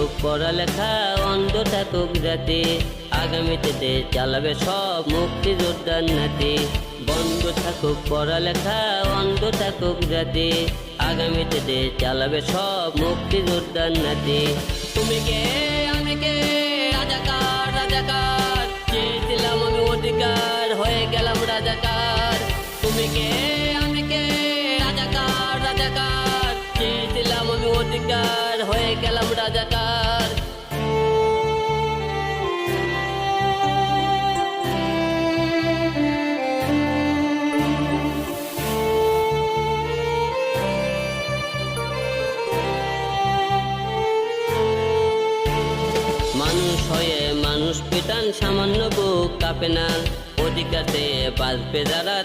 থাকুক পড়ালেখা, অন্ধ থাকুক জাতি, আগামীতে দেশ চালাবে সব মুক্তিযোদ্ধার নাতি। বন্ধ থাকুক পড়ালেখা, অন্ধ থাকুক জাতি, আগামীতে দেশ চালাবে সব মুক্তিযোদ্ধার নাতি। তুমি কে আমি কে, রাজাকার রাজাকার, চেয়েছিলাম আমি অধিকার, হয়ে গেলাম রাজাকার। তুমি কে আমি কে, রাজাকার রাজাকার, চেয়েছিলাম আমি অধিকার, হয়ে গেলাম রাজাকার। মানুষ হয়ে মানুষ পিটান, সামান্য বুক কাঁপে না, অধিকার পেয়ে বাঁচবে যারা